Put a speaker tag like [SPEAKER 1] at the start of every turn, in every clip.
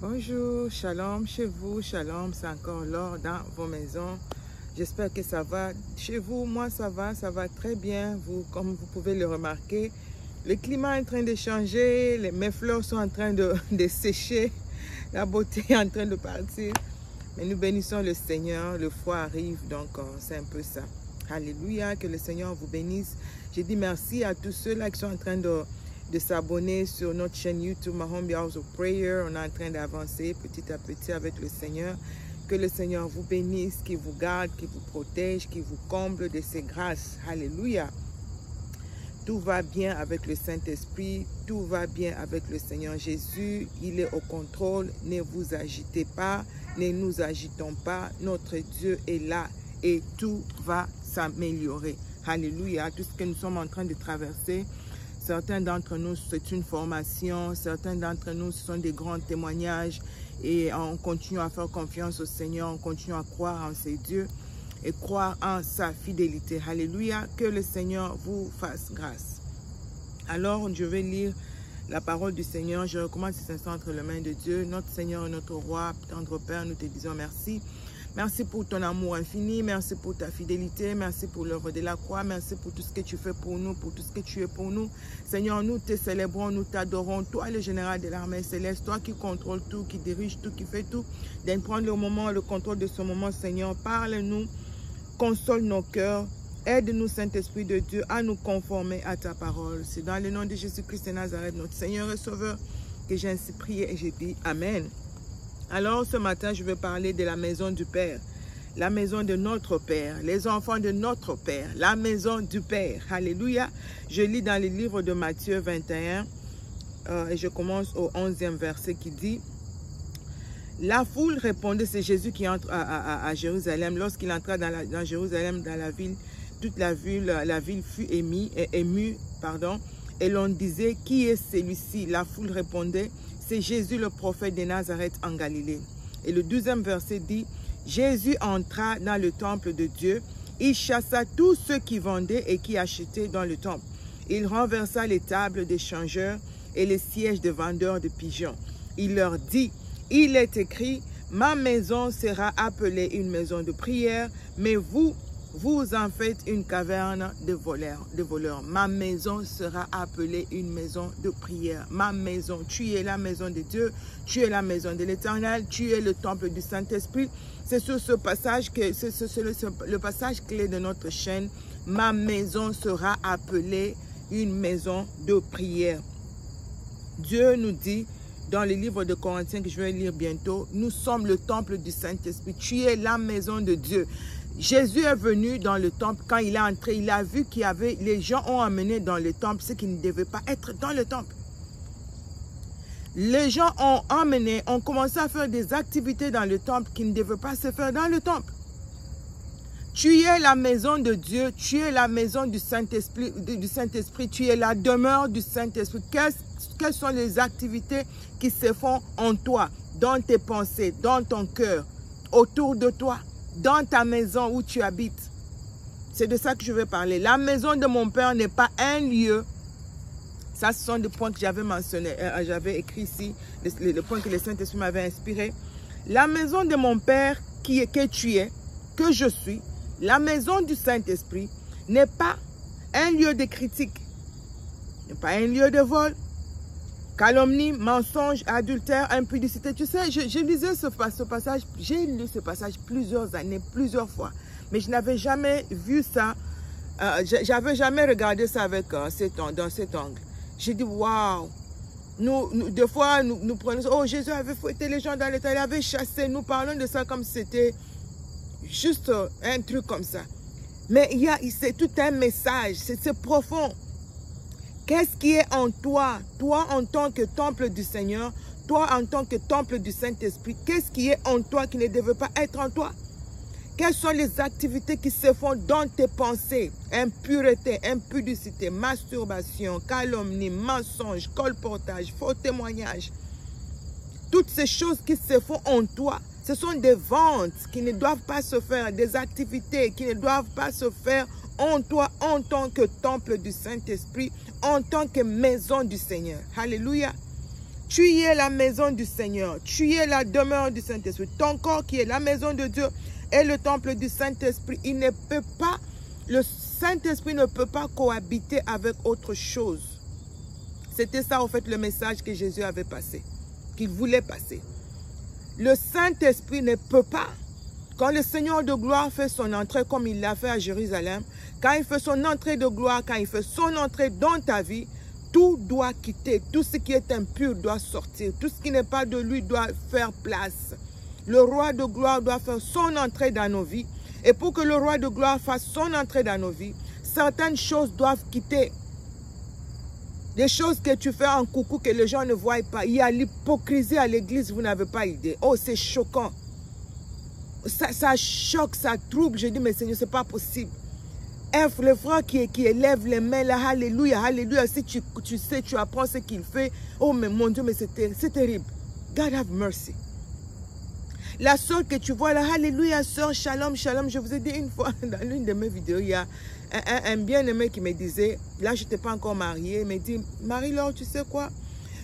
[SPEAKER 1] Bonjour, shalom chez vous, shalom, c'est encore l'or dans vos maisons. J'espère que ça va chez vous. Moi, ça va très bien. Comme vous pouvez le remarquer, le climat est en train de changer, mes fleurs sont en train de sécher, la beauté est en train de partir. Mais nous bénissons le Seigneur, le froid arrive, donc c'est un peu ça. Alléluia, que le Seigneur vous bénisse. Je dis merci à tous ceux-là qui sont en train de s'abonner sur notre chaîne YouTube, Mahomby House of Prayer. On est en train d'avancer petit à petit avec le Seigneur. Que le Seigneur vous bénisse, qu'il vous garde, qu'il vous protège, qu'il vous comble de ses grâces. Alléluia. Tout va bien avec le Saint-Esprit, tout va bien avec le Seigneur Jésus. Il est au contrôle, ne vous agitez pas, ne nous agitons pas. Notre Dieu est là et tout va s'améliorer. Alléluia. Tout ce que nous sommes en train de traverser, certains d'entre nous, c'est une formation. Certains d'entre nous, ce sont des grands témoignages. Et on continue à faire confiance au Seigneur. On continue à croire en ses dieux et croire en sa fidélité. Alléluia. Que le Seigneur vous fasse grâce. Alors, je vais lire la parole du Seigneur. Je recommande cet instant entre les mains de Dieu. Notre Seigneur et notre Roi, tendre Père, nous te disons merci. Merci pour ton amour infini, merci pour ta fidélité, merci pour l'œuvre de la croix, merci pour tout ce que tu fais pour nous, pour tout ce que tu es pour nous. Seigneur, nous te célébrons, nous t'adorons. Toi, le général de l'armée céleste, toi qui contrôles tout, qui dirige tout, qui fait tout. D'en prendre le contrôle de ce moment, Seigneur. Parle-nous, console nos cœurs. Aide-nous, Saint-Esprit de Dieu, à nous conformer à ta parole. C'est dans le nom de Jésus-Christ de Nazareth, notre Seigneur et Sauveur, que j'ai ainsi prié et j'ai dit Amen. Alors, ce matin, je vais parler de la maison du Père, la maison de notre Père, les enfants de notre Père, la maison du Père. Alléluia. Je lis dans le livre de Matthieu 21 et je commence au 11e verset qui dit « La foule répondait, c'est Jésus qui entre à Jérusalem. Lorsqu'il entra dans Jérusalem, dans la ville, toute la ville fut émue, et l'on disait, qui est celui-ci? La foule répondait, c'est Jésus le prophète de Nazareth en Galilée. Et le 12e verset dit, Jésus entra dans le temple de Dieu, il chassa tous ceux qui vendaient et qui achetaient dans le temple. Il renversa les tables des changeurs et les sièges des vendeurs de pigeons. Il leur dit, il est écrit, ma maison sera appelée une maison de prière, mais vous en faites une caverne de voleurs. Ma maison sera appelée une maison de prière. Ma maison, tu es la maison de Dieu, tu es la maison de l'Éternel, tu es le temple du Saint-Esprit. C'est sur ce passage que c'est le passage clé de notre chaîne. Ma maison sera appelée une maison de prière. Dieu nous dit dans le livre de Corinthiens que je vais lire bientôt, nous sommes le temple du Saint-Esprit. Tu es la maison de Dieu. Jésus est venu dans le temple. Quand il est entré, il a vu qu'il y avait, les gens ont amené dans le temple ce qui ne devait pas être dans le temple. Les gens ont commencé à faire des activités dans le temple qui ne devaient pas se faire dans le temple. Tu es la maison de Dieu, tu es la maison du Saint-Esprit, tu es la demeure du Saint-Esprit. Quelles sont les activités qui se font en toi, dans tes pensées, dans ton cœur, autour de toi, dans ta maison où tu habites? C'est de ça que je vais parler. La maison de mon Père n'est pas un lieu. Ça, ce sont des points que j'avais mentionnés, j'avais écrit ici, les points que le Saint-Esprit m'avait inspiré. La maison de mon Père que tu es, que je suis, la maison du Saint-Esprit n'est pas un lieu de critique, n'est pas un lieu de vol, calomnie, mensonge, adultère, impudicité. Tu sais, je lisais ce passage, j'ai lu ce passage plusieurs années, plusieurs fois, mais je n'avais jamais vu ça, j'avais jamais regardé ça avec dans cet angle. J'ai dit, waouh, des fois, nous prenons, oh, Jésus avait fouetté les gens dans l'état, il avait chassé, nous parlons de ça comme si c'était juste un truc comme ça. Mais c'est tout un message, c'est profond. Qu'est-ce qui est en toi? Toi en tant que temple du Seigneur, toi en tant que temple du Saint-Esprit, qu'est-ce qui est en toi qui ne devait pas être en toi? Quelles sont les activités qui se font dans tes pensées? Impureté, impudicité, masturbation, calomnie, mensonge, colportage, faux témoignage. Toutes ces choses qui se font en toi, ce sont des ventes qui ne doivent pas se faire, des activités qui ne doivent pas se faire en toi en tant que temple du Saint-Esprit, en tant que maison du Seigneur. Alléluia. Tu y es la maison du Seigneur. Tu y es la demeure du Saint-Esprit. Ton corps qui est la maison de Dieu est le temple du Saint-Esprit. Il ne peut pas, le Saint-Esprit ne peut pas cohabiter avec autre chose. C'était ça, en fait, le message que Jésus avait passé, qu'il voulait passer. Le Saint-Esprit ne peut pas. Quand le Seigneur de gloire fait son entrée, comme il l'a fait à Jérusalem, quand il fait son entrée de gloire, quand il fait son entrée dans ta vie, tout doit quitter. Tout ce qui est impur doit sortir. Tout ce qui n'est pas de lui doit faire place. Le roi de gloire doit faire son entrée dans nos vies. Et pour que le roi de gloire fasse son entrée dans nos vies, certaines choses doivent quitter. Des choses que tu fais en coucou que les gens ne voient pas. Il y a l'hypocrisie à l'église, vous n'avez pas idée. Oh, c'est choquant. Ça choque, ça trouble. Je dis, mais Seigneur, ce n'est pas possible. Le frère qui élève les mains, là, alléluia, alléluia. Si tu sais, tu apprends ce qu'il fait. Oh, mais mon Dieu, mais c'est terrible. God have mercy. La soeur que tu vois là, alléluia, soeur, shalom, shalom. Je vous ai dit une fois, dans l'une de mes vidéos, il y a un bien-aimé qui me disait, là, je n'étais pas encore mariée, il me dit, Marie-Laure, tu sais quoi?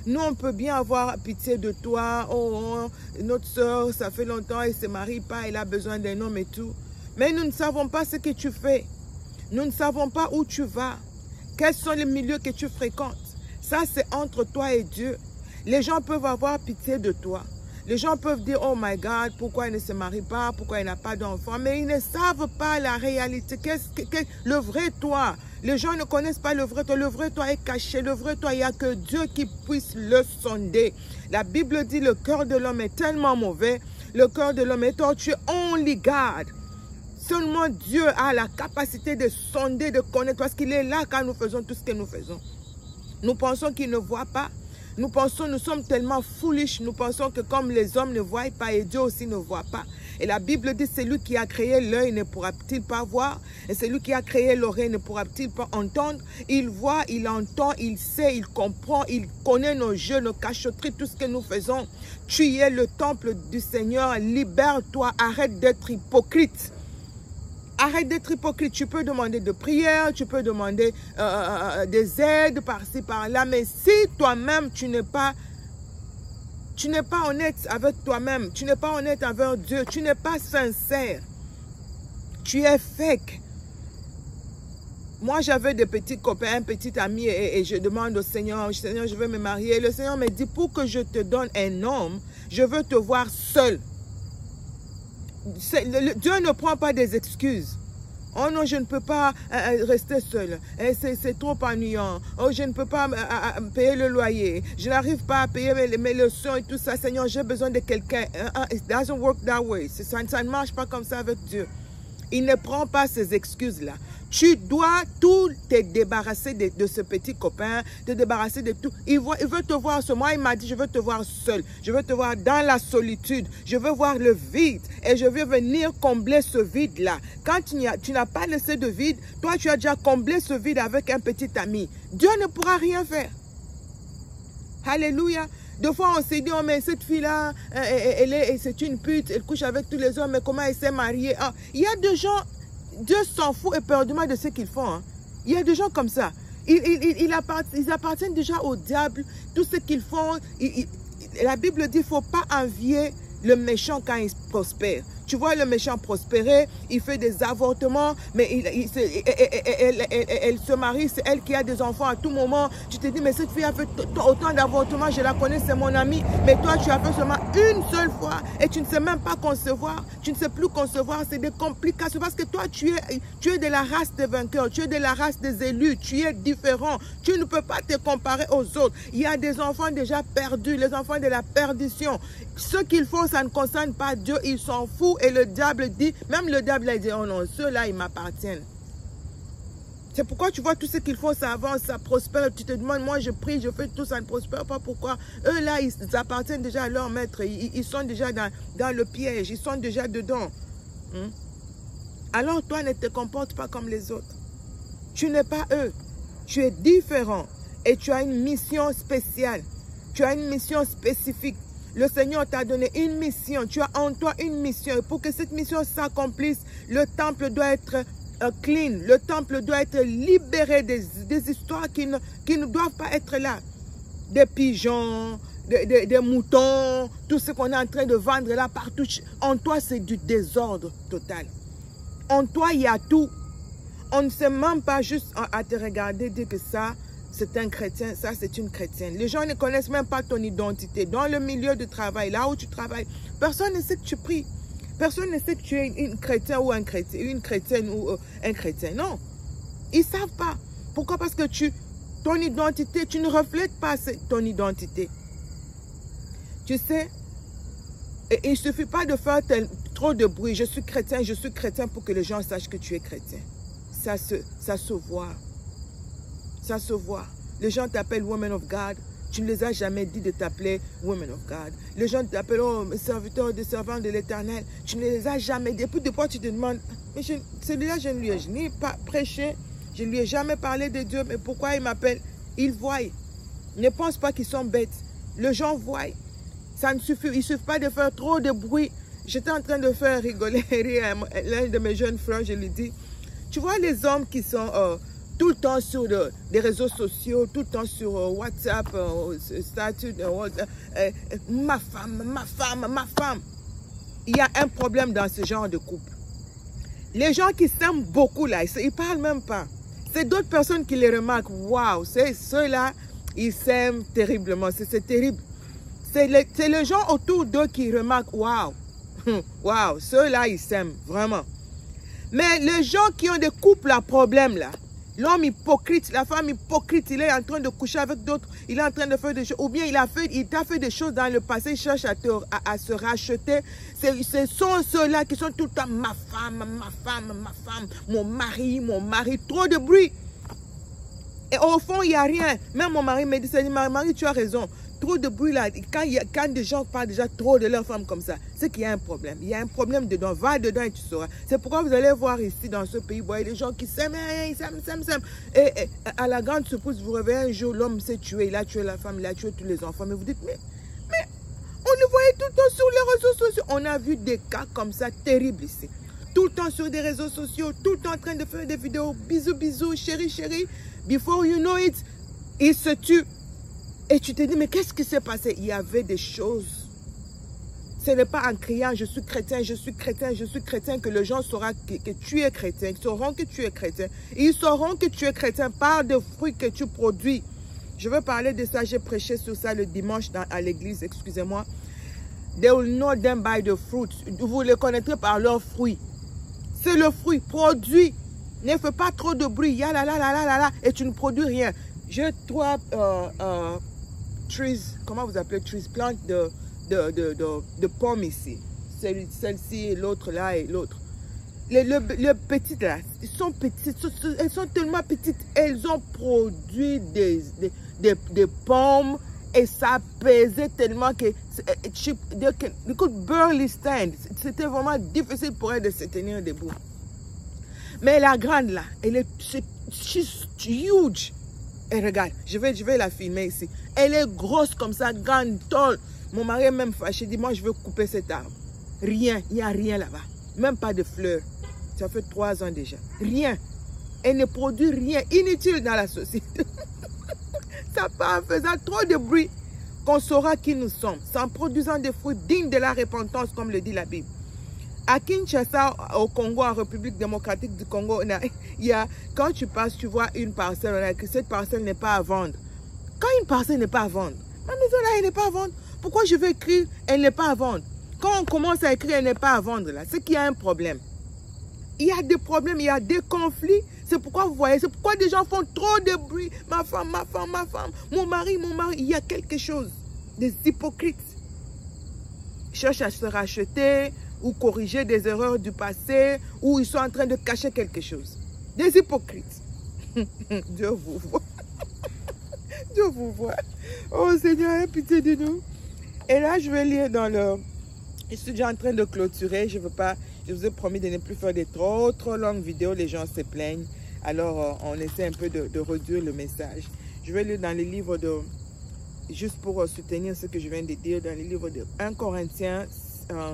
[SPEAKER 1] Nous, on peut bien avoir pitié de toi. Oh, notre soeur, ça fait longtemps, elle ne se marie pas, elle a besoin d'un homme et tout. Mais nous ne savons pas ce que tu fais. Nous ne savons pas où tu vas. Quels sont les milieux que tu fréquentes. Ça, c'est entre toi et Dieu. Les gens peuvent avoir pitié de toi. Les gens peuvent dire, oh my God, pourquoi il ne se marie pas, pourquoi il n'a pas d'enfant. Mais ils ne savent pas la réalité. Le vrai toi. Les gens ne connaissent pas le vrai toi. Le vrai toi est caché. Le vrai toi, il n'y a que Dieu qui puisse le sonder. La Bible dit, le cœur de l'homme est tellement mauvais. Le cœur de l'homme est tortueux. Only God. Seulement Dieu a la capacité de sonder, de connaître, parce qu'il est là quand nous faisons tout ce que nous faisons. Nous pensons qu'il ne voit pas. Nous sommes tellement foolish, nous pensons que comme les hommes ne voient pas et Dieu aussi ne voit pas. Et la Bible dit, celui qui a créé l'œil ne pourra-t-il pas voir? Et celui qui a créé l'oreille ne pourra-t-il pas entendre? Il voit, il entend, il sait, il comprend, il connaît nos jeux, nos cachotteries, tout ce que nous faisons. Tu es le temple du Seigneur, libère-toi, arrête d'être hypocrite. Arrête d'être hypocrite. Tu peux demander de prière, tu peux demander des aides par-ci, par-là. Mais si toi-même, tu n'es pas honnête avec toi-même, tu n'es pas honnête avec Dieu, tu n'es pas sincère, tu es fake. Moi, j'avais des petits copains, un petit ami, et je demande au Seigneur, Seigneur, je veux me marier. Le Seigneur me dit, pour que je te donne un homme, je veux te voir seul. Dieu ne prend pas des excuses. Oh non, je ne peux pas rester seul. C'est trop ennuyant. Oh, je ne peux pas payer le loyer. Je n'arrive pas à payer mes leçons et tout ça. Seigneur, j'ai besoin de quelqu'un. It doesn't work that way. Ça ne marche pas comme ça avec Dieu. Il ne prend pas ces excuses-là. Tu dois tout te débarrasser de ce petit copain, te débarrasser de tout. Il veut te voir ce mois, il m'a dit, je veux te voir seul. Je veux te voir dans la solitude. Je veux voir le vide. Et je veux venir combler ce vide-là. Quand tu n'as pas laissé de vide, toi, tu as déjà comblé ce vide avec un petit ami. Dieu ne pourra rien faire. Alléluia. Deux fois, on s'est dit, oh, mais cette fille-là, c'est une pute, elle couche avec tous les hommes, mais comment elle s'est mariée? Ah, il y a des gens, Dieu s'en fout éperdument de ce qu'ils font. Hein. Il y a des gens comme ça. Ils appartiennent déjà au diable. Tout ce qu'ils font, la Bible dit, il ne faut pas envier le méchant quand il prospère. Tu vois le méchant prospérer, il fait des avortements, mais elle se marie, c'est elle qui a des enfants à tout moment. Tu te dis, mais cette fille a fait autant d'avortements, je la connais, c'est mon amie. Mais toi, tu as fait seulement une seule fois et tu ne sais même pas concevoir. Tu ne sais plus concevoir, c'est des complications. Parce que toi, tu es de la race des vainqueurs, tu es de la race des élus, tu es différent. Tu ne peux pas te comparer aux autres. Il y a des enfants déjà perdus, les enfants de la perdition. Ce qu'ils font, ça ne concerne pas Dieu, ils s'en foutent. Et le diable dit, même le diable a dit, oh non, ceux-là, ils m'appartiennent. C'est pourquoi tu vois tout ce qu'ils font, ça avance, ça prospère. Tu te demandes, moi je prie, je fais tout, ça ne prospère pas. Pourquoi? Eux là, ils appartiennent déjà à leur maître. Ils sont déjà dans le piège, ils sont déjà dedans. Alors toi, ne te comporte pas comme les autres. Tu n'es pas eux. Tu es différent. Et tu as une mission spéciale. Tu as une mission spécifique. Le Seigneur t'a donné une mission. Tu as en toi une mission. Et pour que cette mission s'accomplisse, le temple doit être clean. Le temple doit être libéré des histoires qui ne doivent pas être là. Des pigeons, des moutons, tout ce qu'on est en train de vendre là partout. En toi, c'est du désordre total. En toi, il y a tout. On ne sait même pas juste à te regarder dire que ça, c'est un chrétien, ça, c'est une chrétienne. Les gens ne connaissent même pas ton identité. Dans le milieu du travail, là où tu travailles, personne ne sait que tu pries. Personne ne sait que tu es une chrétienne ou un chrétien, une chrétienne ou un chrétien. Non. Ils ne savent pas. Pourquoi? Parce que ton identité, tu ne reflètes pas ton identité. Tu sais, et il ne suffit pas de faire trop de bruit. Je suis chrétien pour que les gens sachent que tu es chrétien. Ça se voit. Ça se voit. Les gens t'appellent Woman of God. Tu ne les as jamais dit de t'appeler Woman of God. Les gens t'appellent serviteur de servant de l'Éternel. Tu ne les as jamais dit. Et puis, depuis, tu te demandes, mais celui-là, je ne lui ai pas prêché. Je ne lui ai jamais parlé de Dieu. Mais pourquoi il m'appelle? Ils voient. Ne pense pas qu'ils sont bêtes. Les gens voient. Ça ne suffit. Il ne suffit pas de faire trop de bruit. J'étais en train de faire rigoler l'un de mes jeunes frères. Je lui dis, tu vois les hommes qui sont tout le temps sur des réseaux sociaux, tout le temps sur WhatsApp, statut, ma femme. Il y a un problème dans ce genre de couple. Les gens qui s'aiment beaucoup là, ils ne parlent même pas. C'est d'autres personnes qui les remarquent. Waouh, ceux-là, ils s'aiment terriblement. C'est terrible. C'est les gens autour d'eux qui remarquent. Waouh, waouh, ceux-là, ils s'aiment vraiment. Mais les gens qui ont des couples à problème là, l'homme hypocrite, la femme hypocrite, il est en train de coucher avec d'autres, il est en train de faire des choses, ou bien il t'a fait des choses dans le passé, il cherche à se racheter. Ce sont ceux-là qui sont tout le temps ma femme, mon mari, trop de bruit. Et au fond, il n'y a rien. Même mon mari me dit, Marie, tu as raison. Trop de bruit là, quand des gens parlent déjà trop de leur femme comme ça, c'est qu'il y a un problème. Il y a un problème dedans. Va dedans et tu sauras. C'est pourquoi vous allez voir ici dans ce pays, vous voyez des gens qui s'aiment, ils s'aiment. Et à la grande surprise, vous réveillez un jour, l'homme s'est tué, il a tué la femme, il a tué tous les enfants. Mais vous dites, mais on le voyait tout le temps sur les réseaux sociaux. On a vu des cas comme ça terribles ici. Tout le temps sur des réseaux sociaux, tout le temps en train de faire des vidéos, bisous, chérie. Before you know it, ils se tuent. Et tu te dis, mais qu'est-ce qui s'est passé? Il y avait des choses. Ce n'est pas en criant, je suis chrétien que les gens sauront que tu es chrétien. Ils sauront que tu es chrétien. Ils sauront que tu es chrétien par des fruits que tu produis. Je veux parler de ça, j'ai prêché sur ça le dimanche à l'église, excusez-moi. They will know them by the fruits. Vous les connaîtrez par leurs fruits. C'est le fruit, produit. Ne fais pas trop de bruit, et tu ne produis rien. J'ai trois trees, comment vous appelez trees, plantes de pommes ici. Celle-ci et l'autre là et l'autre. Les petites là, elles sont tellement petites. Elles ont produit des pommes et ça pesait tellement que they could barely stand. C'était vraiment difficile pour elles de se tenir debout. Mais la grande là, she's huge. Et regarde, je vais la filmer ici. Elle est grosse comme ça, grande, tall. Mon mari est même fâché, il dit, moi je veux couper cet arbre. Rien, il n'y a rien là-bas. Même pas de fleurs. Ça fait 3 ans déjà. Rien. Elle ne produit rien, inutile dans la société. Ça part en faisant trop de bruit qu'on saura qui nous sommes. En produisant des fruits dignes de la repentance, comme le dit la Bible. À Kinshasa, au Congo, en République démocratique du Congo, quand tu passes, tu vois une parcelle, que cette parcelle n'est pas à vendre. Quand une parcelle n'est pas à vendre, ma maison là, elle n'est pas à vendre. Pourquoi je veux écrire, elle n'est pas à vendre? Quand on commence à écrire, elle n'est pas à vendre là, c'est qu'il y a un problème. Il y a des problèmes, il y a des conflits. C'est pourquoi vous voyez, c'est pourquoi des gens font trop de bruit. Ma femme, mon mari. Il y a quelque chose. Des hypocrites. Ils cherchent à se racheter ou corriger des erreurs du passé, ou ils sont en train de cacher quelque chose. Des hypocrites. Dieu vous voit. Dieu vous voit. Oh Seigneur, aie pitié de nous. Et là, je vais lire dans le... Je suis déjà en train de clôturer. Je vous ai promis de ne plus faire des trop longues vidéos. Les gens se plaignent. Alors, on essaie un peu de réduire le message. Je vais lire dans les livres de... Juste pour soutenir ce que je viens de dire, dans les livres de 1 Corinthiens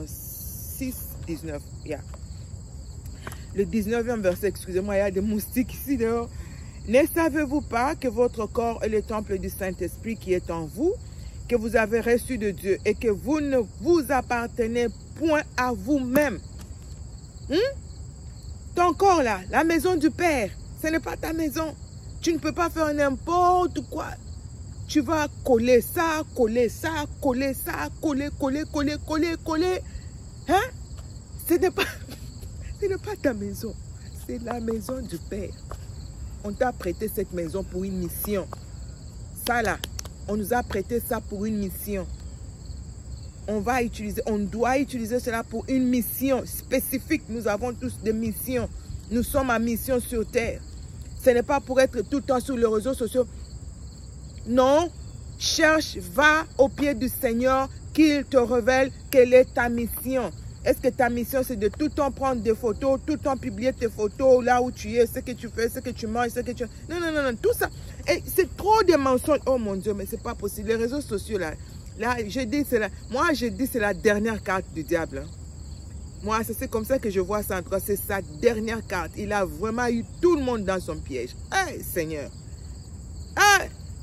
[SPEAKER 1] 6, 19. Yeah. Le 19e verset, excusez-moi, il y a des moustiques ici dehors. Ne savez-vous pas que votre corps est le temple du Saint-Esprit qui est en vous, que vous avez reçu de Dieu et que vous ne vous appartenez point à vous-même. Ton corps là, la maison du Père, ce n'est pas ta maison. Tu ne peux pas faire n'importe quoi. Tu vas coller ça, coller ça, coller ça, coller. Hein? Ce n'est pas ta maison. C'est la maison du Père. On t'a prêté cette maison pour une mission. Ça là, on nous a prêté ça pour une mission. On doit utiliser cela pour une mission spécifique. Nous avons tous des missions. Nous sommes en mission sur terre. Ce n'est pas pour être tout le temps sur les réseaux sociaux. Non, cherche, va au pied du Seigneur, qu'il te révèle quelle est ta mission. Est-ce que ta mission, c'est de tout le temps prendre des photos, tout le temps publier tes photos, là où tu es, ce que tu fais, ce que tu manges, ce que tu... Non, tout ça. C'est trop de mensonges. Oh mon Dieu, mais c'est pas possible. Les réseaux sociaux, là je dis, c'est la dernière carte du diable. Moi, c'est comme ça que je vois ça. C'est sa dernière carte. Il a vraiment eu tout le monde dans son piège. Hey, Seigneur.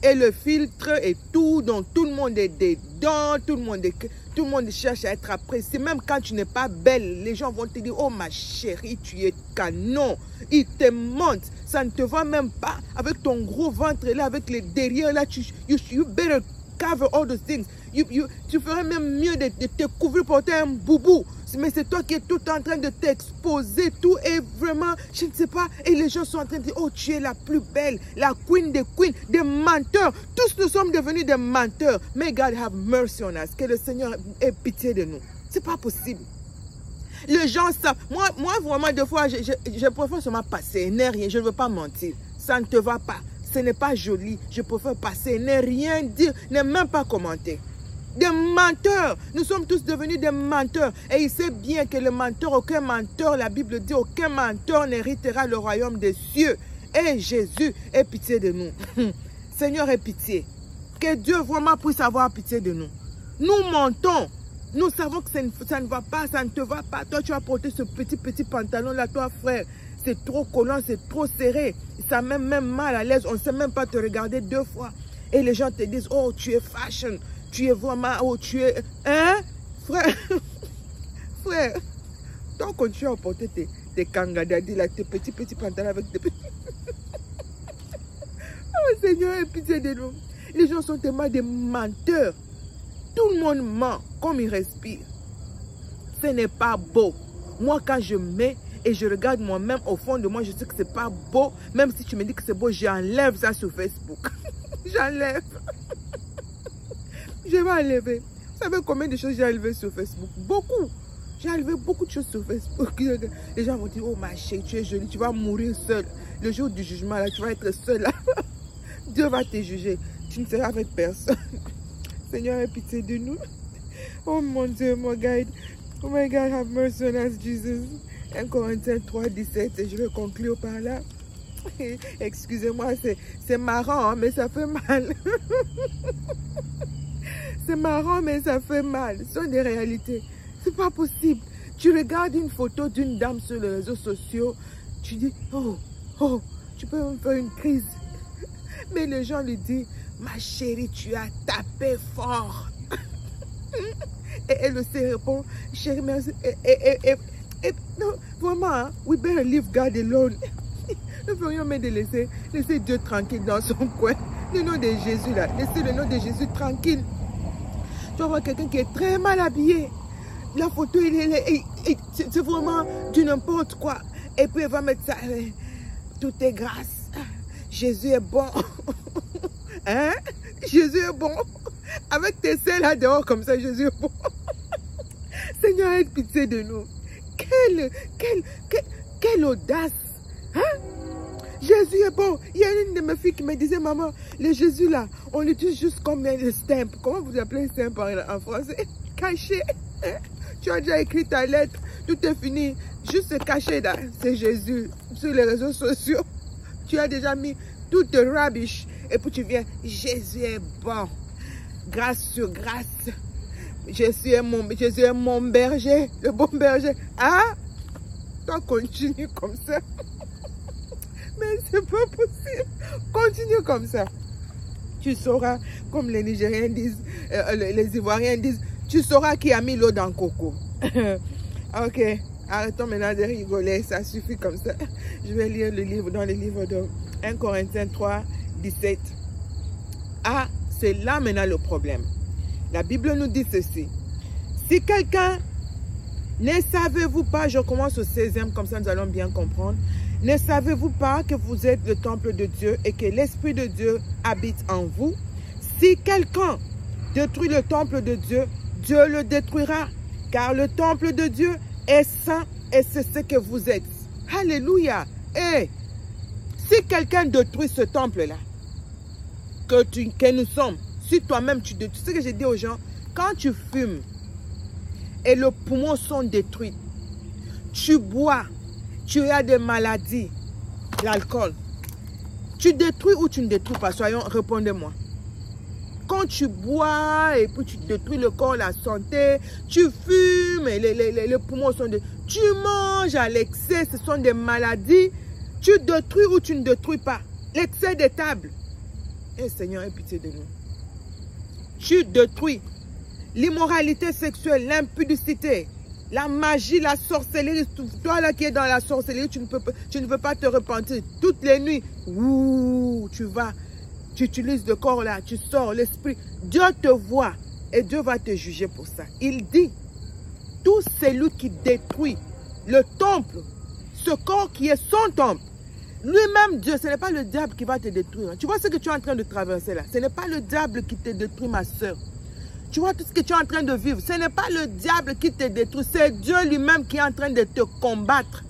[SPEAKER 1] Et le filtre et tout, donc tout le monde est dedans, tout le monde cherche à être apprécié. Même quand tu n'es pas belle, les gens vont te dire, oh ma chérie, tu es canon. Ils te montent, ça ne te va même pas. Avec ton gros ventre là, avec les derrière là, you better cover all those things. Tu ferais même mieux de te couvrir, porter un boubou. Mais c'est toi qui es tout en train de t'exposer, tout est vraiment, je ne sais pas. Et les gens sont en train de dire, oh, tu es la plus belle, la queen des queens, des menteurs. Tous nous sommes devenus des menteurs. May God have mercy on us. Que le Seigneur ait pitié de nous. C'est pas possible. Les gens savent. Moi vraiment, des fois, je préfère seulement passer, ne rien. Je ne veux pas mentir. Ça ne te va pas. Ce n'est pas joli. Je préfère passer, ne rien dire, ne même pas commenter. Des menteurs. Nous sommes tous devenus des menteurs. Et il sait bien que le menteur, aucun menteur, la Bible dit, aucun menteur n'héritera le royaume des cieux. Et Jésus ait pitié de nous. Seigneur, ait pitié. Que Dieu vraiment puisse avoir pitié de nous. Nous mentons. Nous savons que ça ne va pas, ça ne te va pas. Toi, tu as porté ce petit pantalon là, toi, frère. C'est trop collant, c'est trop serré. Ça met même mal à l'aise. On ne sait même pas te regarder 2 fois. Et les gens te disent, oh, tu es fashion. Tu es vraiment, oh, tu es... Hein? Frère, frère, toi, continue à porter tes kangadadis, là, tes petits pantalons avec tes petits... Oh, Seigneur, aie pitié de nous. Les gens sont tellement des menteurs. Tout le monde ment comme il respire. Ce n'est pas beau. Moi, quand je mets et je regarde moi-même au fond de moi, je sais que c'est pas beau. Même si tu me dis que c'est beau, j'enlève ça sur Facebook. J'enlève. Je vais enlever. Vous savez combien de choses j'ai enlevé sur Facebook? Beaucoup. J'ai enlevé beaucoup de choses sur Facebook. Les gens vont dire, oh ma chérie, tu es jolie, tu vas mourir seule. Le jour du jugement, là, tu vas être seule. Là. Dieu va te juger. Tu ne seras avec personne. Seigneur, aie pitié de nous. Oh mon Dieu, mon God. Oh my God, have mercy on us, Jesus. 1 Corinthiens 3, 17. Et je vais conclure par là. Excusez-moi, c'est marrant, hein, mais ça fait mal. C'est marrant, mais ça fait mal. Ce sont des réalités. C'est pas possible. Tu regardes une photo d'une dame sur les réseaux sociaux, tu dis, oh, tu peux me faire une crise. Mais les gens lui disent, ma chérie, tu as tapé fort. Et elle aussi répond, chérie, merci. Non, vraiment, hein, we better leave God alone. Nous ferions mieux de laisser Dieu tranquille dans son coin. Le nom de Jésus, là, laissez le nom de Jésus tranquille. Tu vas voir quelqu'un qui est très mal habillé. La photo, c'est vraiment du n'importe quoi. Et puis, elle va mettre ça. Tout est grâce. Jésus est bon. Hein? Jésus est bon. Avec tes seins là dehors comme ça, Jésus est bon. Seigneur, aie pitié de nous. Quelle audace. Hein? Jésus est bon. Il y a une de mes filles qui me disait, maman, le Jésus là, on l'utilise juste comme un stamp. Comment vous appelez un stamp en français? Caché. Hein? Tu as déjà écrit ta lettre, tout est fini. Juste caché là, c'est Jésus. Sur les réseaux sociaux, tu as déjà mis toute rubbish. Et puis tu viens, Jésus est bon. Grâce sur grâce. Jésus est mon berger, le bon berger. Ah, toi continue comme ça. Mais c'est pas possible. Continue comme ça. Tu sauras, comme les Nigériens disent, les Ivoiriens disent, tu sauras qui a mis l'eau dans le coco. Ok, arrêtons maintenant de rigoler, ça suffit comme ça. Je vais lire le livre dans le livre de 1 Corinthiens 3, 17. Ah, c'est là maintenant le problème. La Bible nous dit ceci. Si quelqu'un, ne savez-vous pas, je commence au 16e, comme ça nous allons bien comprendre. Ne savez-vous pas que vous êtes le temple de Dieu et que l'Esprit de Dieu habite en vous? Si quelqu'un détruit le temple de Dieu, Dieu le détruira, car le temple de Dieu est saint et c'est ce que vous êtes. Alléluia. Et si quelqu'un détruit ce temple-là, que nous sommes, si toi-même tu détruis, ce que j'ai dit aux gens, quand tu fumes et les poumons sont détruits, tu bois, tu as des maladies, l'alcool, tu détruis ou tu ne détruis pas? Soyons, répondez-moi. Quand tu bois et puis tu détruis le corps, la santé, tu fumes et les poumons sont détruits, tu manges à l'excès, ce sont des maladies, tu détruis ou tu ne détruis pas? L'excès des tables. Eh Seigneur, aie pitié de nous. Tu détruis l'immoralité sexuelle, l'impudicité, la magie, la sorcellerie. Toi là qui es dans la sorcellerie, tu ne peux pas te repentir. Toutes les nuits, tu vas, tu utilises le corps là, tu sors l'esprit. Dieu te voit et Dieu va te juger pour ça. Il dit, tout celui qui détruit le temple, ce corps qui est son temple, lui-même Dieu, ce n'est pas le diable qui va te détruire. Tu vois ce que tu es en train de traverser là? Ce n'est pas le diable qui te détruit, ma soeur. Tu vois tout ce que tu es en train de vivre. Ce n'est pas le diable qui te détruit. C'est Dieu lui-même qui est en train de te combattre.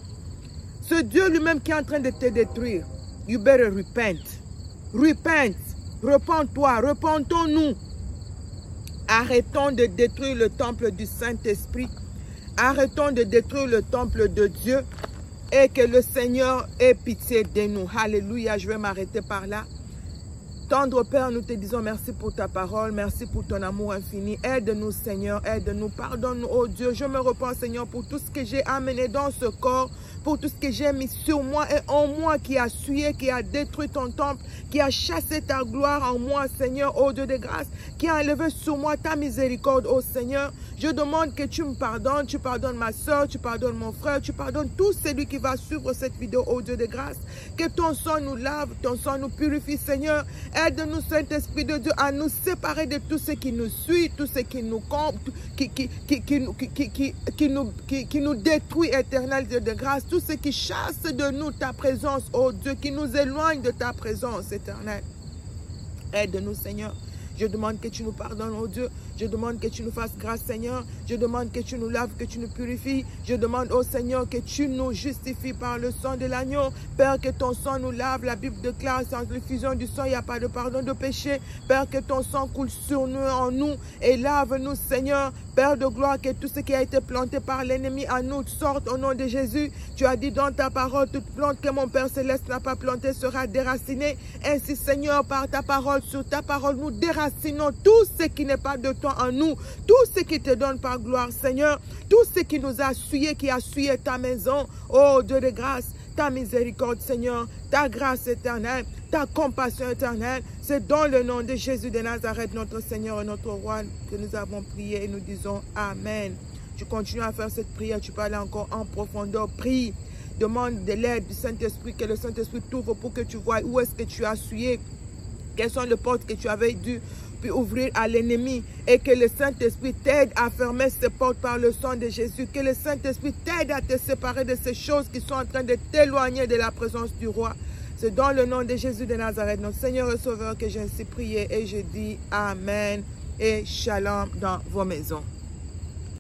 [SPEAKER 1] C'est Dieu lui-même qui est en train de te détruire. You better repent. Repent. Repens-toi. Repentons-nous. Arrêtons de détruire le temple du Saint-Esprit. Arrêtons de détruire le temple de Dieu. Et que le Seigneur ait pitié de nous. Alléluia. Je vais m'arrêter par là. Tendre Père, nous te disons merci pour ta parole, merci pour ton amour infini. Aide-nous Seigneur, aide-nous, pardonne-nous, oh Dieu. Je me repens Seigneur pour tout ce que j'ai amené dans ce corps, pour tout ce que j'ai mis sur moi et en moi qui a souillé, qui a détruit ton temple, qui a chassé ta gloire en moi Seigneur, oh Dieu de grâce, qui a enlevé sur moi ta miséricorde, oh Seigneur. Je demande que tu me pardonnes, tu pardonnes ma soeur, tu pardonnes mon frère, tu pardonnes tout celui qui va suivre cette vidéo, oh Dieu de grâce. Que ton sang nous lave, ton sang nous purifie Seigneur. Aide-nous, Saint-Esprit de Dieu, à nous séparer de tout ce qui nous suit, tout ce qui nous qui nous détruit, éternel Dieu de grâce, tout ce qui chasse de nous ta présence, oh Dieu, qui nous éloigne de ta présence éternelle. Aide-nous, Seigneur. Je demande que tu nous pardonnes, oh Dieu. Je demande que tu nous fasses grâce, Seigneur. Je demande que tu nous laves, que tu nous purifies. Je demande, oh Seigneur, que tu nous justifies par le sang de l'agneau. Père, que ton sang nous lave. La Bible déclare, sans l'effusion du sang, il n'y a pas de pardon de péché. Père, que ton sang coule sur nous, en nous, et lave-nous, Seigneur. Père de gloire, que tout ce qui a été planté par l'ennemi en nous sorte au nom de Jésus. Tu as dit dans ta parole, toute plante que mon Père Céleste n'a pas plantée sera déracinée. Ainsi, Seigneur, par ta parole, sur ta parole, nous déracinons tout ce qui n'est pas de toi en nous, tout ce qui te donne par gloire, Seigneur, tout ce qui nous a souillé, qui a souillé ta maison, oh Dieu de grâce, ta miséricorde, Seigneur, ta grâce éternelle, ta compassion éternelle. C'est dans le nom de Jésus de Nazareth, notre Seigneur et notre Roi, que nous avons prié et nous disons Amen. Tu continues à faire cette prière, tu peux aller encore en profondeur, prie, demande de l'aide du Saint-Esprit, que le Saint-Esprit t'ouvre pour que tu vois où est-ce que tu as souillé, quelles sont les portes que tu avais dû ouvrir à l'ennemi, et que le Saint-Esprit t'aide à fermer ces portes par le sang de Jésus, que le Saint-Esprit t'aide à te séparer de ces choses qui sont en train de t'éloigner de la présence du roi. C'est dans le nom de Jésus de Nazareth, notre Seigneur et Sauveur, que j'ai ainsi prié, et je dis Amen et Shalom dans vos maisons.